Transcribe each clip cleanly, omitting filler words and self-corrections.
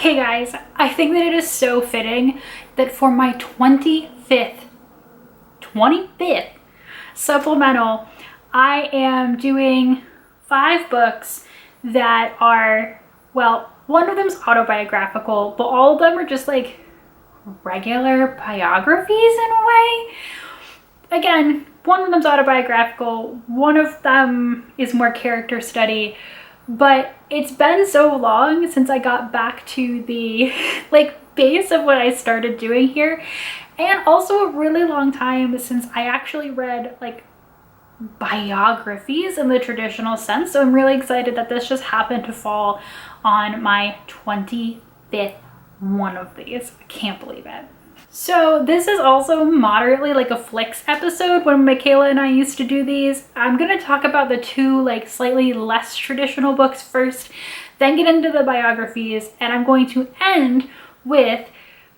Hey guys, I think that it is so fitting that for my 25th supplemental, I am doing 5 books that are, well, one of them's autobiographical, but all of them are just like regular biographies in a way. Again, one of them's autobiographical, one of them is more character study, but it's been so long since I got back to the base of what I started doing here, and also a really long time since I actually read biographies in the traditional sense. So I'm really excited that this just happened to fall on my 25th one of these. I can't believe it. So this is also moderately like a flicks episode. When Michaela and I used to do these, I'm going to talk about the 2 slightly less traditional books first, then get into the biographies, and I'm going to end with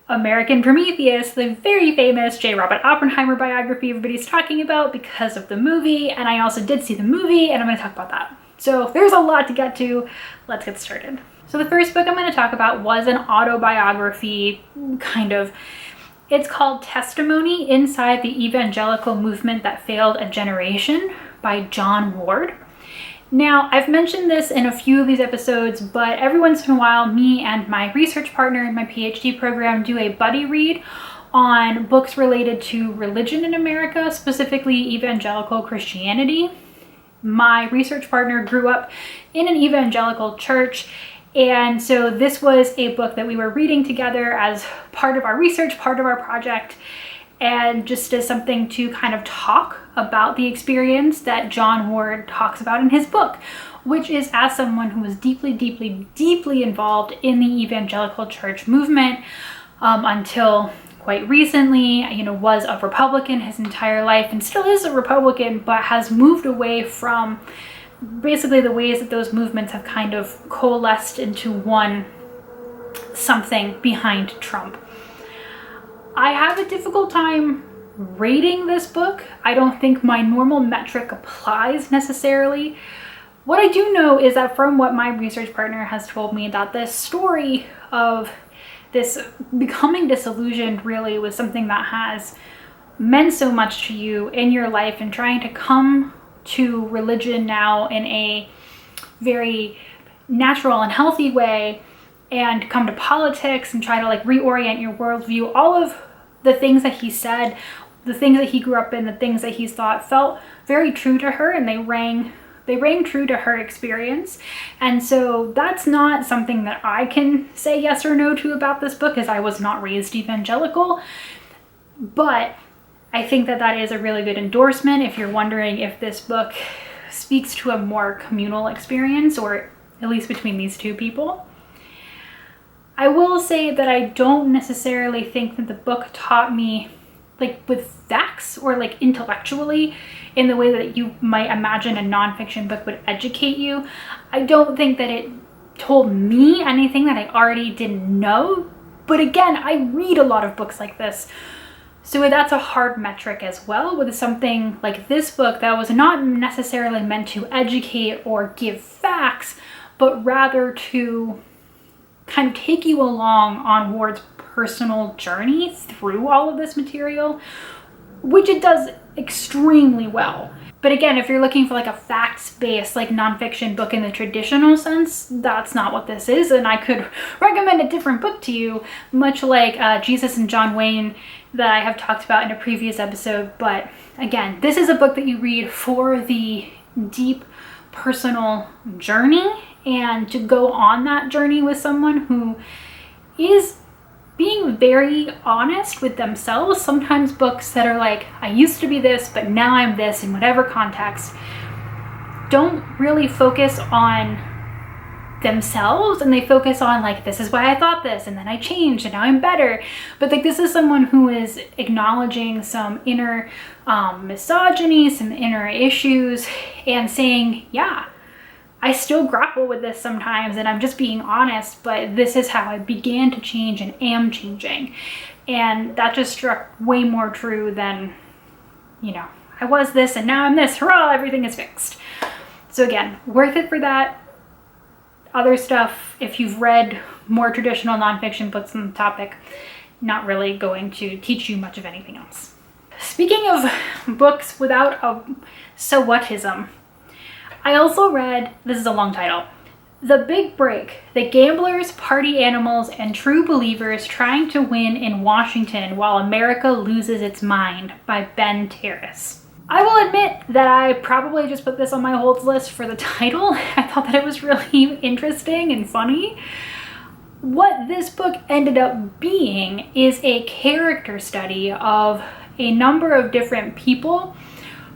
American Prometheus, the very famous J. Robert Oppenheimer biography everybody's talking about because of the movie, and I also did see the movie, and I'm going to talk about that. So there's a lot to get to. Let's get started. So the first book I'm going to talk about was an autobiography, kind of. It's called Testimony Inside the Evangelical Movement That Failed a Generation by John Ward. Now, I've mentioned this in a few of these episodes, but every once in a while, me and my research partner in my PhD program do a buddy read on books related to religion in America, specifically evangelical Christianity. My research partner grew up in an evangelical church, and so this was a book that we were reading together as part of our research, part of our project, and just as something to kind of talk about the experience that John Ward talks about in his book, which is as someone who was deeply, deeply, deeply involved in the evangelical church movement until quite recently, was a Republican his entire life and still is a Republican, but has moved away from basically the ways that those movements have kind of coalesced into one something behind Trump. I have a difficult time rating this book. I don't think my normal metric applies necessarily. What I do know is that from what my research partner has told me, that this story of this becoming disillusioned really was something that has meant so much to you in your life, and trying to come to religion now in a very natural and healthy way, and come to politics and try to reorient your worldview. All of the things that he said, the things that he grew up in, the things that he thought felt very true to her, and they rang true to her experience. And so that's not something that I can say yes or no to about this book, as I was not raised evangelical. But I think that that is a really good endorsement if you're wondering if this book speaks to a more communal experience, or at least between these 2 people. I will say that I don't necessarily think that the book taught me with facts or intellectually in the way that you might imagine a nonfiction book would educate you. I don't think that it told me anything that I already didn't know. But again, I read a lot of books like this, so that's a hard metric as well, with something like this book that was not necessarily meant to educate or give facts, but rather to kind of take you along on Ward's personal journey through all of this material, which it does extremely well. But again, if you're looking for a facts-based nonfiction book in the traditional sense, that's not what this is, and I could recommend a different book to you, much like Jesus and John Wayne that I have talked about in a previous episode. But again, this is a book that you read for the deep personal journey, and to go on that journey with someone who is being very honest with themselves. Sometimes books that are I used to be this, but now I'm this, in whatever context, don't really focus on themselves, and they focus on this is why I thought this, and then I changed, and now I'm better. But this is someone who is acknowledging some inner misogyny, some inner issues, and saying, yeah, I still grapple with this sometimes, and I'm just being honest, but this is how I began to change and am changing. And that just struck way more true than, I was this and now I'm this, hurrah, everything is fixed. So again, worth it for that. Other stuff, if you've read more traditional nonfiction books on the topic, not really going to teach you much of anything else. Speaking of books without a so whatism, I also read, this is a long title, The Big Break, The Gamblers, Party Animals, and True Believers Trying to Win in Washington While America Loses Its Mind by Ben Terrace. I will admit that I probably just put this on my holds list for the title. I thought that it was really interesting and funny. What this book ended up being is a character study of a number of different people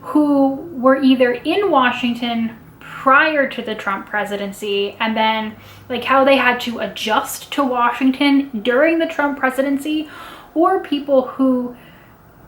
who were either in Washington prior to the Trump presidency, and then like how they had to adjust to Washington during the Trump presidency, or people who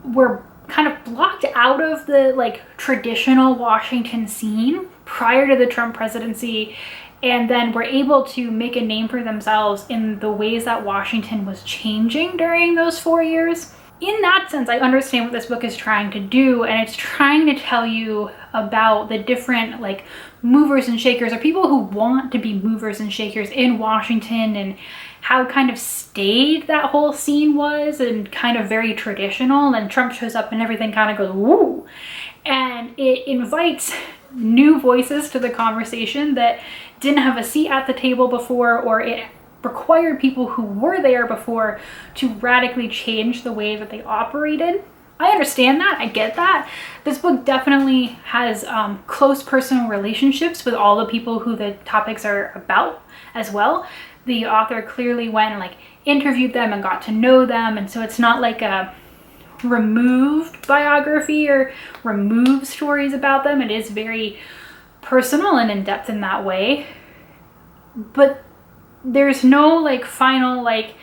were kind of blocked out of the like traditional Washington scene prior to the Trump presidency, and then were able to make a name for themselves in the ways that Washington was changing during those 4 years. In that sense, I understand what this book is trying to do, and it's trying to tell you about the different like movers and shakers, or people who want to be movers and shakers in Washington, and how kind of staid that whole scene was and kind of very traditional. And Trump shows up and everything kind of goes woo, and it invites new voices to the conversation that didn't have a seat at the table before, or it required people who were there before to radically change the way that they operated. I understand that, I get that. This book definitely has close personal relationships with all the people who the topics are about as well. The author clearly went and like interviewed them and got to know them, and so it's not like a removed biography or removed stories about them. It is very personal and in-depth in that way, but there's no like final like,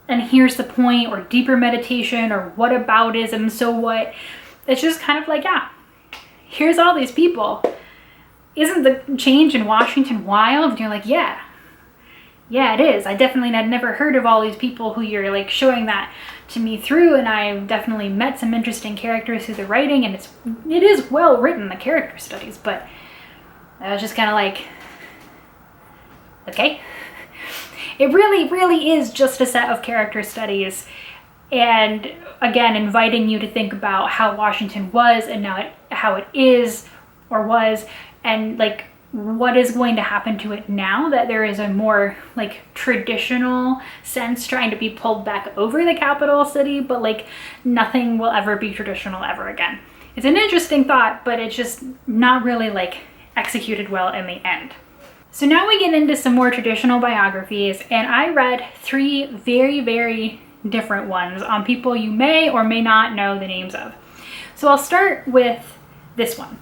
and here's the point, or deeper meditation, or whataboutism, so what. It's just kind of like, yeah, here's all these people. Isn't the change in Washington wild? And you're like, yeah, it is. I definitely had never heard of all these people who you're like showing that to me through, and I've definitely met some interesting characters through the writing, and it is well written, the character studies, but I was just kind of like, okay. It really is just a set of character studies, and again, inviting you to think about how Washington was, and now how it is or was, and like what is going to happen to it now that there is a more like traditional sense trying to be pulled back over the capital city, but like nothing will ever be traditional ever again. It's an interesting thought, but it's just not really like executed well in the end. So now we get into some more traditional biographies, and I read 3 very different ones on people you may or may not know the names of. So I'll start with this one.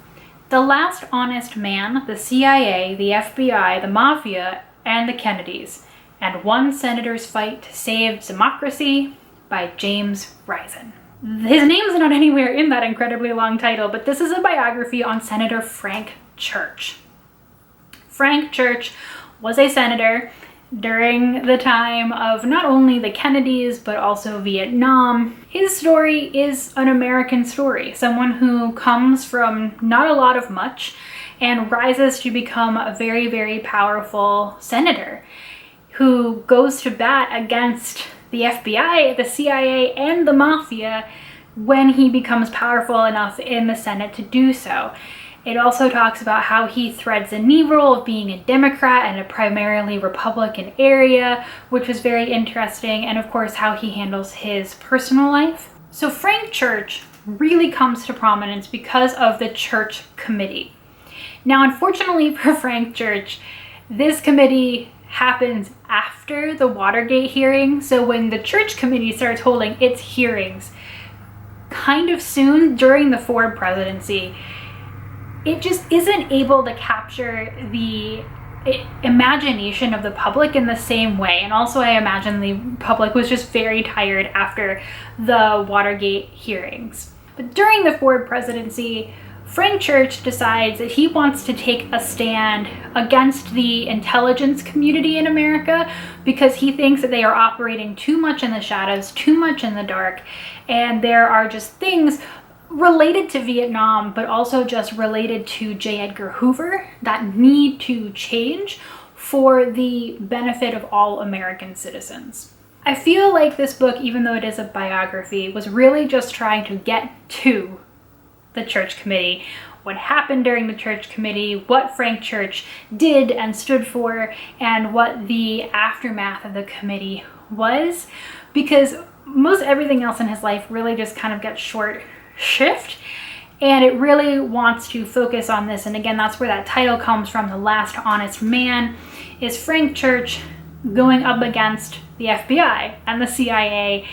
The Last Honest Man, the CIA, the FBI, the Mafia, and the Kennedys, and One Senator's Fight to Save Democracy by James Risen. His name's not anywhere in that incredibly long title, but this is a biography on Senator Frank Church. Frank Church was a senator during the time of not only the Kennedys, but also Vietnam. His story is an American story, someone who comes from not a lot of much and rises to become a very powerful senator who goes to bat against the FBI, the CIA, and the Mafia when he becomes powerful enough in the Senate to do so. It also talks about how he threads the needle of being a Democrat in a primarily Republican area, which was very interesting, and of course how he handles his personal life. So Frank Church really comes to prominence because of the Church Committee. Now, unfortunately for Frank Church, this committee happens after the Watergate hearing, so when the Church Committee starts holding its hearings kind of soon during the Ford presidency, it just isn't able to capture the imagination of the public in the same way. And also I imagine the public was just very tired after the Watergate hearings. But during the Ford presidency, Frank Church decides that he wants to take a stand against the intelligence community in America because he thinks that they are operating too much in the shadows, too much in the dark, and there are just things related to Vietnam, but also just related to J. Edgar Hoover that need to change for the benefit of all American citizens. I feel like this book, even though it is a biography, was really just trying to get to the church committee, what happened during the church committee, what Frank Church did and stood for, and what the aftermath of the committee was, because most everything else in his life really just kind of gets short shift, and it really wants to focus on this. And again, that's where that title comes from, The Last Honest Man, is Frank Church going up against the FBI and the CIA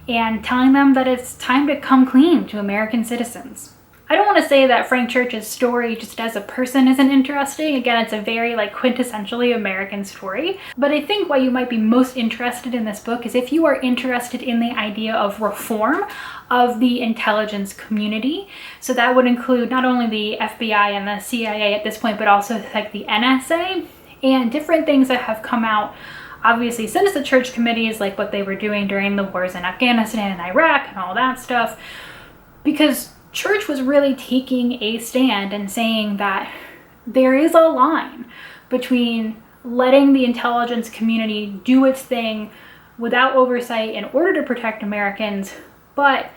and telling them that it's time to come clean to American citizens. I don't want to say that Frank Church's story just as a person isn't interesting. Again, it's a very quintessentially American story. But I think why you might be most interested in this book is if you are interested in the idea of reform of the intelligence community. So that would include not only the FBI and the CIA at this point, but also the NSA and different things that have come out obviously since the church committees, like what they were doing during the wars in Afghanistan and Iraq and all that stuff. Because church was really taking a stand and saying that there is a line between letting the intelligence community do its thing without oversight in order to protect Americans, but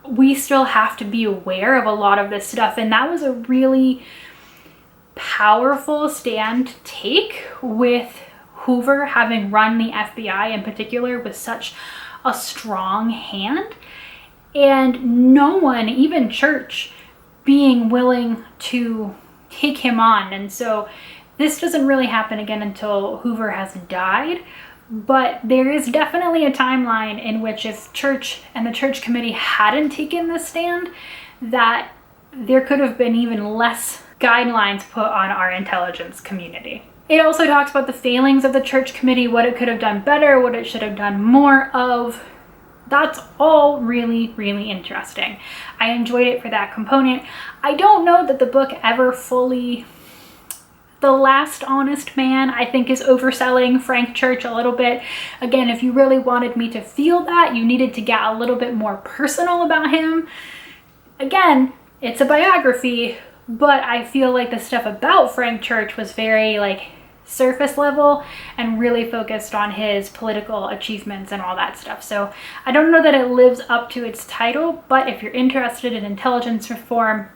we still have to be aware of a lot of this stuff. And that was a really powerful stand to take, with Hoover having run the FBI in particular with such a strong hand. And no one, even church, being willing to take him on. And so this doesn't really happen again until Hoover has died. But there is definitely a timeline in which if church and the church committee hadn't taken this stand, that there could have been even less guidelines put on our intelligence community. It also talks about the failings of the church committee, what it could have done better, what it should have done more of. That's all really, really interesting. I enjoyed it for that component. I don't know that the book ever fully... The Last Honest Man, I think, is overselling Frank Church a little bit. Again, if you really wanted me to feel that, you needed to get a little bit more personal about him. Again, it's a biography, but I feel like the stuff about Frank Church was very surface level and really focused on his political achievements and all that stuff. So I don't know that it lives up to its title, but if you're interested in intelligence reform,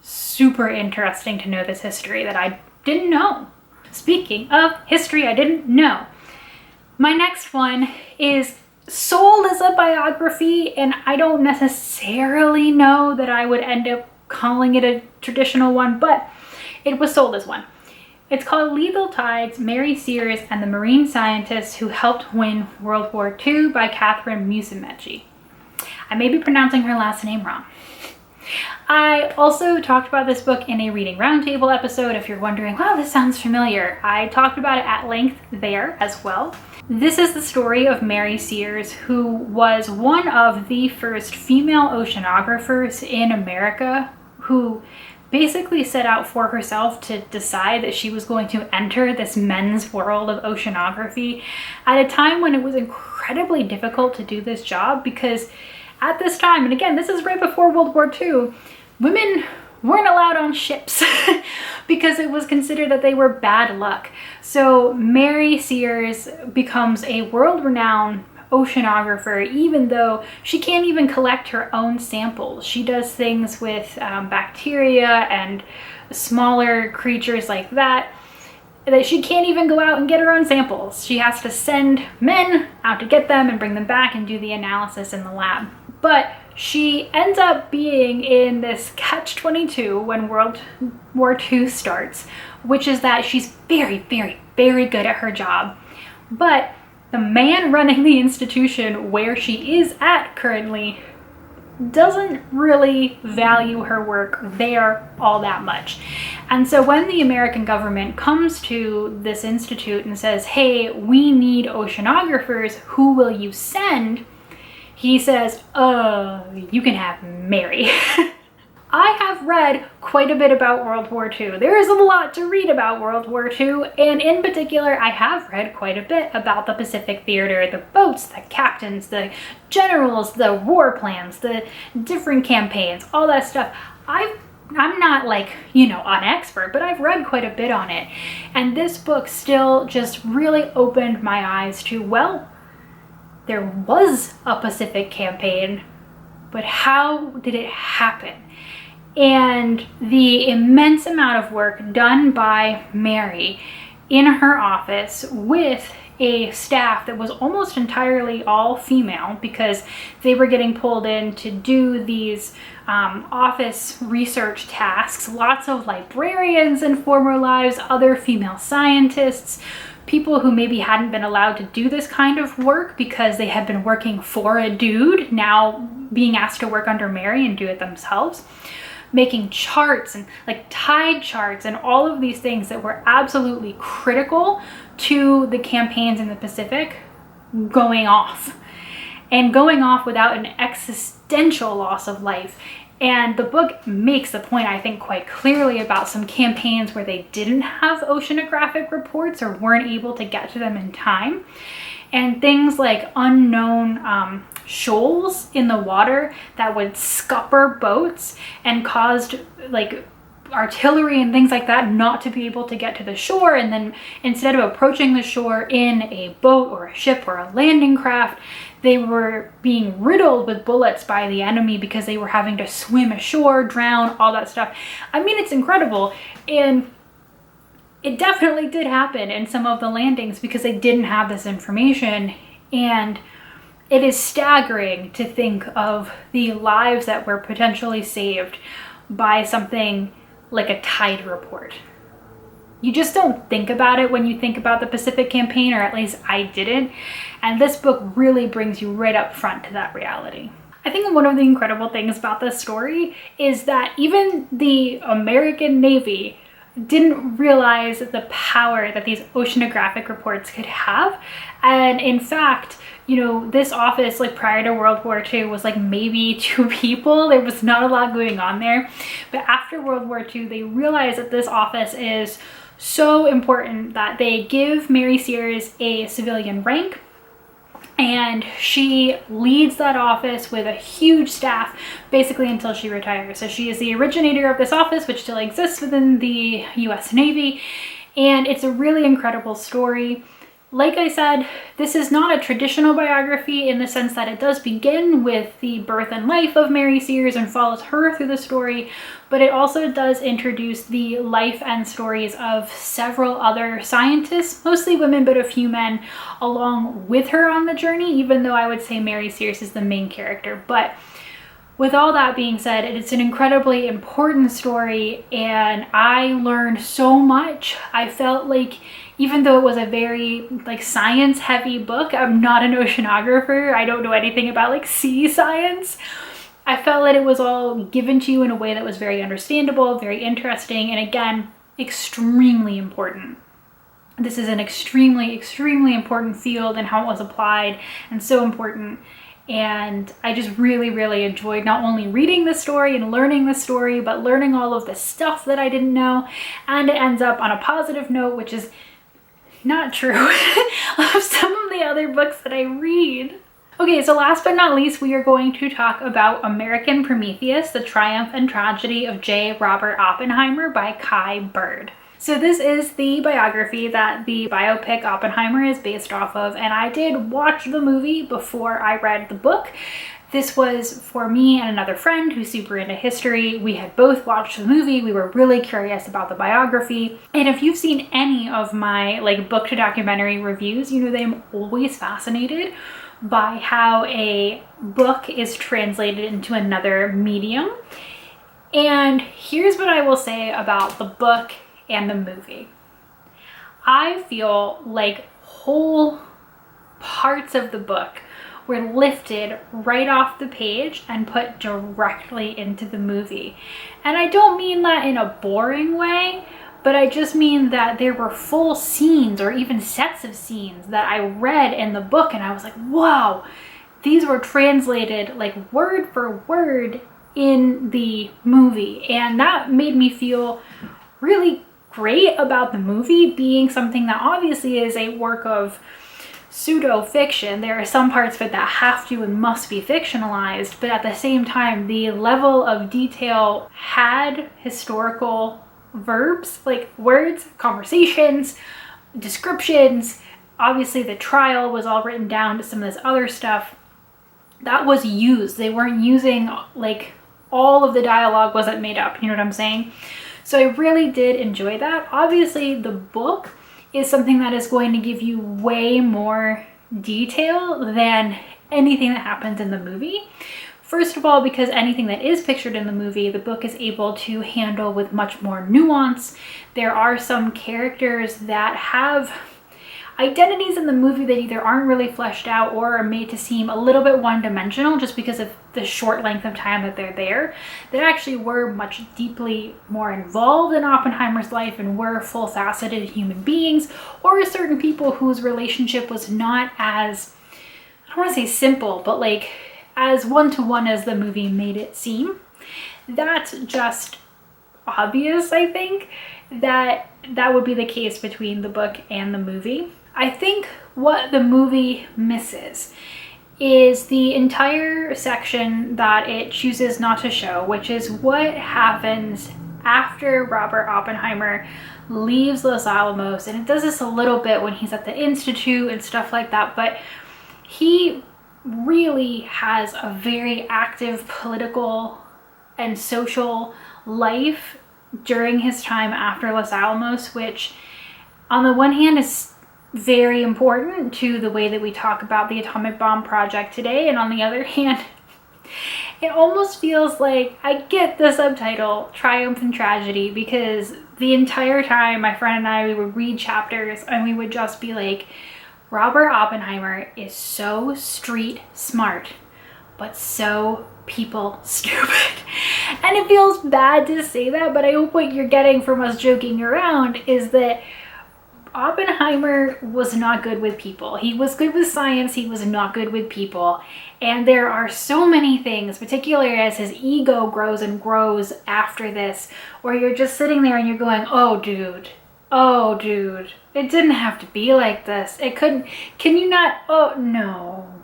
super interesting to know this history that I didn't know. Speaking of history I didn't know, my next one is sold as a biography, and I don't necessarily know that I would end up calling it a traditional one, but it was sold as one. It's called Lethal Tides, Mary Sears and the Marine Scientists Who Helped Win World War II by Catherine Musumeci. I may be pronouncing her last name wrong. I also talked about this book in a Reading Roundtable episode. If you're wondering, wow, this sounds familiar, I talked about it at length there as well. This is the story of Mary Sears, who was one of the first female oceanographers in America, who basically set out for herself to decide that she was going to enter this men's world of oceanography at a time when it was incredibly difficult to do this job, because at this time, and again, this is right before World War II, women weren't allowed on ships because it was considered that they were bad luck. So Mary Sears becomes a world-renowned oceanographer, even though she can't even collect her own samples. She does things with bacteria and smaller creatures like that she can't even go out and get her own samples. She has to send men out to get them and bring them back and do the analysis in the lab. But she ends up being in this catch-22 when World War II starts, which is that she's very, very, very good at her job. But the man running the institution where she is at currently doesn't really value her work there all that much. And so when the American government comes to this institute and says, hey, we need oceanographers, who will you send? He says, you can have Mary. I have read quite a bit about World War II. There is a lot to read about World War II, and in particular, I have read quite a bit about the Pacific Theater, the boats, the captains, the generals, the war plans, the different campaigns, all that stuff. I've I'm not like, you know, an expert, but I've read quite a bit on it. And this book still just really opened my eyes to, well, there was a Pacific campaign, but how did it happen? And the immense amount of work done by Mary in her office with a staff that was almost entirely all female, because they were getting pulled in to do these office research tasks. Lots of librarians in former lives, other female scientists, people who maybe hadn't been allowed to do this kind of work because they had been working for a dude, now being asked to work under Mary and do it themselves. Making charts and like tide charts and all of these things that were absolutely critical to the campaigns in the Pacific going off, and going off without an existential loss of life. And the book makes the point, I think, quite clearly about some campaigns where they didn't have oceanographic reports or weren't able to get to them in time. And things like unknown shoals in the water that would scupper boats and caused like artillery and things like that not to be able to get to the shore. And then instead of approaching the shore in a boat or a ship or a landing craft, they were being riddled with bullets by the enemy because they were having to swim ashore, drown, all that stuff. I mean, it's incredible. And it definitely did happen in some of the landings because they didn't have this information. And it is staggering to think of the lives that were potentially saved by something like a tide report. You just don't think about it when you think about the Pacific campaign, or at least I didn't. And this book really brings you right up front to that reality. I think one of the incredible things about this story is that even the American Navy didn't realize the power that these oceanographic reports could have. And in fact, you know, this office, like prior to World War II, was like maybe 2 people. There was not a lot going on there. But after World War II, they realized that this office is so important that they give Mary Sears a civilian rank. And she leads that office with a huge staff basically until she retires. So she is the originator of this office, which still exists within the US Navy. And it's a really incredible story. Like I said, this is not a traditional biography in the sense that it does begin with the birth and life of Mary Sears and follows her through the story, but it also does introduce the life and stories of several other scientists, mostly women, but a few men, along with her on the journey, even though I would say Mary Sears is the main character. But with all that being said, it's an incredibly important story, and I learned so much. I felt like, even though it was a very like science heavy book, I'm not an oceanographer, I don't know anything about like sea science, I felt that it was all given to you in a way that was very understandable, very interesting, and again, extremely important. This is an extremely, extremely important field and how it was applied, and so important. And I just really, really enjoyed not only reading the story and learning the story, but learning all of the stuff that I didn't know. And it ends up on a positive note, which is not true of some of the other books that I read. Okay, so last but not least, we are going to talk about American Prometheus, The Triumph and Tragedy of J. Robert Oppenheimer by Kai Bird. So this is the biography that the biopic Oppenheimer is based off of, and I did watch the movie before I read the book. This was for me and another friend who's super into history. We had both watched the movie. We were really curious about the biography. And if you've seen any of my like book to documentary reviews, you know that I'm always fascinated by how a book is translated into another medium. And here's what I will say about the book and the movie. I feel like whole parts of the book were lifted right off the page and put directly into the movie. And I don't mean that in a boring way, but I just mean that there were full scenes or even sets of scenes that I read in the book and I was like, wow, these were translated like word for word in the movie. And that made me feel really great about the movie being something that obviously is a work of pseudo fiction. There are some parts of it that have to and must be fictionalized, but at the same time, the level of detail had historical verbs, like words, conversations, descriptions. Obviously, the trial was all written down to some of this other stuff that was used. They weren't using, like, all of the dialogue wasn't made up, you know what I'm saying? So I really did enjoy that. Obviously, the book is something that is going to give you way more detail than anything that happens in the movie. First of all, because anything that is pictured in the movie, the book is able to handle with much more nuance. There are some characters that have identities in the movie that either aren't really fleshed out or are made to seem a little bit one-dimensional just because of the short length of time that they're there, that actually were much deeply more involved in Oppenheimer's life and were full-faceted human beings, or certain people whose relationship was not as, I don't want to say simple, but like as one-to-one as the movie made it seem. That's just obvious, I think, that would be the case between the book and the movie. I think what the movie misses is the entire section that it chooses not to show, which is what happens after Robert Oppenheimer leaves Los Alamos. And it does this a little bit when he's at the Institute and stuff like that, but he really has a very active political and social life during his time after Los Alamos, which on the one hand is very important to the way that we talk about the atomic bomb project today, and on the other hand, it almost feels like I get the subtitle Triumph and Tragedy, because the entire time my friend and I, we would read chapters and we would just be like, Robert Oppenheimer is so street smart, but so people stupid. And it feels bad to say that, but I hope what you're getting from us joking around is that Oppenheimer was not good with people. He was good with science, he was not good with people. And there are so many things, particularly as his ego grows and grows after this, where you're just sitting there and you're going, oh dude, it didn't have to be like this. It couldn't, can you not, oh no.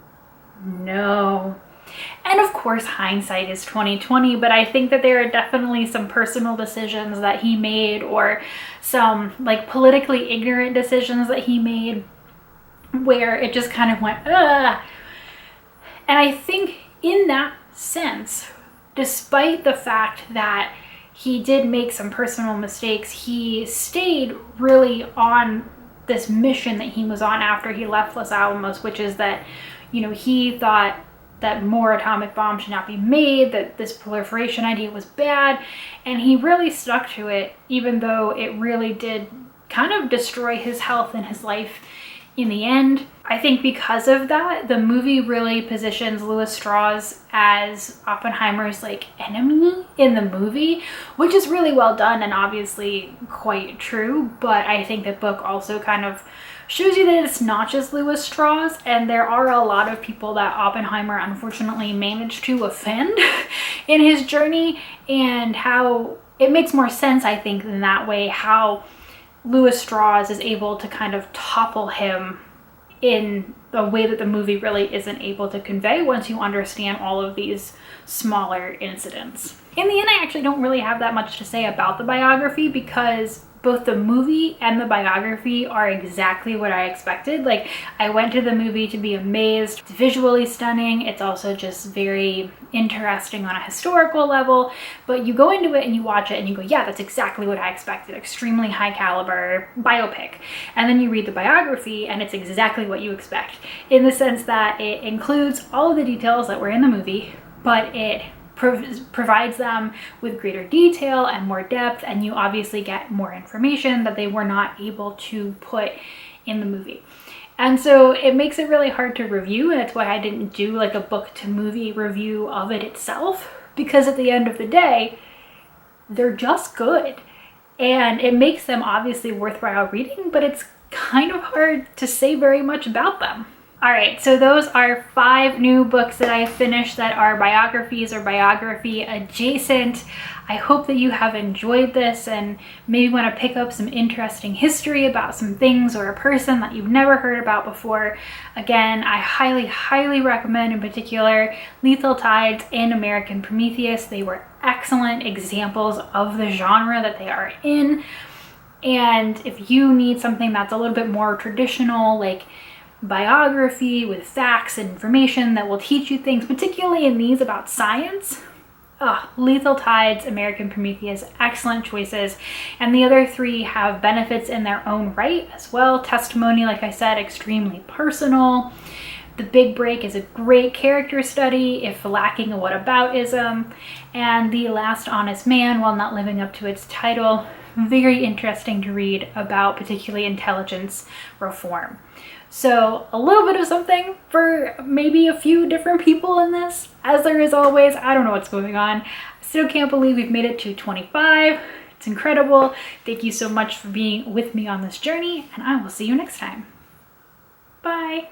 And of course, hindsight is 2020, but I think that there are definitely some personal decisions that he made, or some like politically ignorant decisions that he made, where it just kind of went, ugh. And I think in that sense, despite the fact that he did make some personal mistakes, he stayed really on this mission that he was on after he left Los Alamos, which is that, you know, he thought that more atomic bombs should not be made, that this proliferation idea was bad, and he really stuck to it, even though it really did kind of destroy his health and his life in the end. I think because of that, the movie really positions Louis Strauss as Oppenheimer's like enemy in the movie, which is really well done and obviously quite true, but I think the book also kind of shows you that it's not just Louis Strauss, and there are a lot of people that Oppenheimer unfortunately managed to offend in his journey, and how it makes more sense, I think, in that way, how Louis Strauss is able to kind of topple him in a way that the movie really isn't able to convey once you understand all of these smaller incidents. In the end, I actually don't really have that much to say about the biography, because both the movie and the biography are exactly what I expected. Like, I went to the movie to be amazed. It's visually stunning. It's also just very interesting on a historical level. But you go into it and you watch it and you go, yeah, that's exactly what I expected. Extremely high caliber biopic. And then you read the biography and it's exactly what you expect, in the sense that it includes all of the details that were in the movie, but it provides them with greater detail and more depth, and you obviously get more information that they were not able to put in the movie. And so it makes it really hard to review, and that's why I didn't do like a book to movie review of it itself, because at the end of the day, they're just good. And it makes them obviously worthwhile reading, but it's kind of hard to say very much about them. All right, so those are 5 new books that I finished that are biographies or biography adjacent. I hope that you have enjoyed this and maybe want to pick up some interesting history about some things or a person that you've never heard about before. Again, I highly, highly recommend, in particular, Lethal Tides and American Prometheus. They were excellent examples of the genre that they are in. And if you need something that's a little bit more traditional, like biography with facts and information that will teach you things, particularly in these about science, Lethal Tides, American Prometheus, excellent choices. And the other 3 have benefits in their own right as well. Testimony, like I said, extremely personal. The Big Break is a great character study, if lacking a whataboutism. And The Last Honest Man, while not living up to its title, very interesting to read about particularly intelligence reform. So a little bit of something for maybe a few different people in this. As there is always, I don't know what's going on. I still can't believe we've made it to 25. It's incredible. Thank you so much for being with me on this journey, and I will see you next time. Bye.